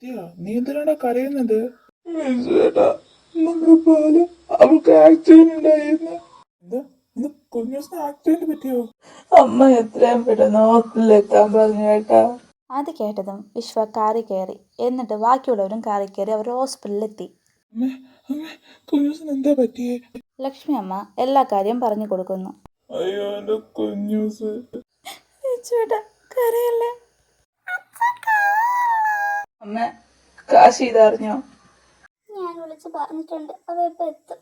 നീ എന്തിനാണ് കരയുന്നത്? നമ്മുടെ ബാല അവൾക്ക് ആക്സിഡന്റ് ഉണ്ടായിരുന്നു. എന്താ ഇന്ന് കുഞ്ഞൂസിന് ആക്സിഡന്റ് പറ്റിയോ? അമ്മ എത്രയും പെട്ടെന്ന് ഹോസ്പിറ്റലിലെത്താൻ പറഞ്ഞു കേട്ടാ. അത് കേട്ടതും വിശ്വ കാറി കയറി. എന്നിട്ട് ബാക്കിയുള്ളവരും കാറി കയറി അവർ ഹോസ്പിറ്റലിലെത്തി. കുഞ്ഞൂസിന് എന്താ പറ്റിയേ? ലക്ഷ്മി അമ്മ എല്ലാ കാര്യം പറഞ്ഞു കൊടുക്കുന്നു. അയ്യോ എന്റെ കുഞ്ഞൂസ്. കരയല്ലേ അമ്മ കാശി ഇതറിഞ്ഞോ? ഞാൻ വിളിച്ച് പറഞ്ഞിട്ടുണ്ട്, അവ ഇപ്പൊ എത്തും.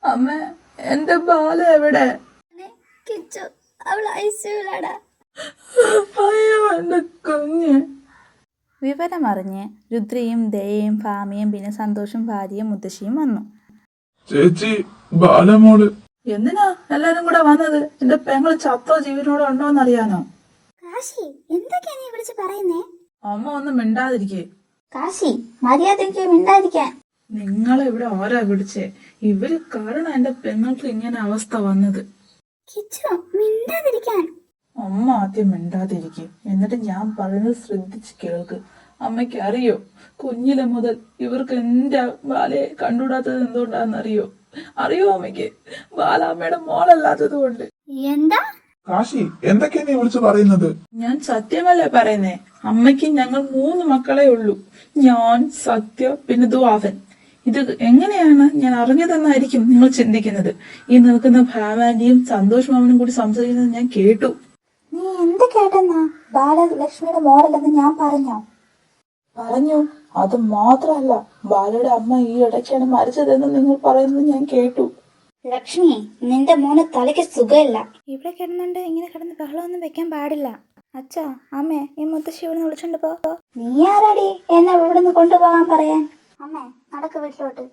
അമ്മ എന്റെ ബാല എവിടെ? കിച്ചു അവൾ ഐസിയുലാടാ. അയ്യോ എന്റെ കുഞ്ഞ്. വിവരമറിഞ്ഞ് രുദ്രയും ദയയും ഭാമിയും പിന്നെ സന്തോഷും ഭാര്യയും മുത്തശ്ശിയും വന്നു. ചേച്ചി ബാലമോള്. എന്തിനാ എല്ലാരും കൂടെ വന്നത്? എന്റെ പെങ്ങള് ചത്തോ ജീവനോടെ ഉണ്ടോന്ന് അറിയാനോ? കാശി എന്തൊക്കെയാ നീ വിളിച്ച് പറയുന്നേ? അമ്മ ഒന്നും മിണ്ടാതിരിക്കേ. കാശി മര്യാദയ്ക്ക് മിണ്ടാതിരിക്കാൻ. നിങ്ങളെ ഇവിടെ ആരാ വിളിച്ചേ? ഇവര് കാരണം എന്റെ പെങ്ങൾക്ക് ഇങ്ങനെ അവസ്ഥ വന്നത്. കിച്ചു മിണ്ടാതിരിക്കാൻ. അമ്മ ആദ്യം മിണ്ടാതിരിക്കും, എന്നിട്ട് ഞാൻ പറയുന്നത് ശ്രദ്ധിച്ച് കേൾക്ക്. അമ്മയ്ക്ക് അറിയോ, കുഞ്ഞിലെ മുതൽ ഇവർക്ക് എന്റെ ബാലയെ കണ്ടുകൂടാത്തത് എന്തുകൊണ്ടാന്നറിയോ? അറിയോ അമ്മയ്ക്ക്? ബാല അമ്മയുടെ മോളല്ലാത്തത് കൊണ്ട്. എന്താ കാശി എന്തൊക്കെയാ നീ വിളിച്ചു പറയുന്നത്? ഞാൻ സത്യമല്ലേ പറയുന്നേ. അമ്മയ്ക്ക് ഞങ്ങൾ 3 മക്കളെ ഉള്ളൂ. ഞാൻ, സത്യ, പിന്നെ ദ്വാവൻ. ഇത് എങ്ങനെയാണ് ഞാൻ അറിഞ്ഞതെന്നായിരിക്കും നിങ്ങൾ ചിന്തിക്കുന്നത്. ഈ നിൽക്കുന്ന ഭാവാന്റിയും സന്തോഷ് മാമനും കൂടി സംസാരിക്കുന്നത് ഞാൻ കേട്ടു. നീ എന്ത് കേട്ടെന്നാ? ബാല ലക്ഷ്മിയുടെ മോഡലെന്ന് ഞാൻ പറഞ്ഞോ? പറഞ്ഞു. അത് മാത്രമല്ല, ബാലയുടെ അമ്മ ഈ ഇടയ്ക്കാണ് മരിച്ചതെന്ന് നിങ്ങൾ പറയുന്നത് ഞാൻ കേട്ടു. ലക്ഷ്മി നിന്റെ മോന് തലയ്ക്ക് സുഖമില്ല. ഇവിടെ കിടന്നുണ്ട് ഇങ്ങനെ കിടന്ന് ബഹളമൊന്നും വെക്കാൻ പാടില്ല. അച്ഛാ അമ്മേ ഈ മുത്തശ്ശി ഇവിടെ വിളിച്ചോണ്ട് പോ. നീ ആരാടി എന്നെ ഇവിടുന്ന് കൊണ്ടുപോകാൻ പറയാൻ? അമ്മേ നടക്ക് വീട്ടിലോട്ട്.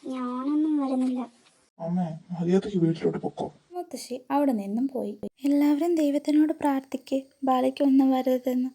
ഞാനൊന്നും വരുന്നില്ല. അമ്മേ മര്യാദയ്ക്ക് വീട്ടിലോട്ട് പൊക്കോ. മുത്തശ്ശി അവിടെ നിന്നും പോയി. എല്ലാവരും ദൈവത്തിനോട് പ്രാർത്ഥിക്ക് ബാലയ്ക്ക് ഒന്നും വരരുതെന്ന്.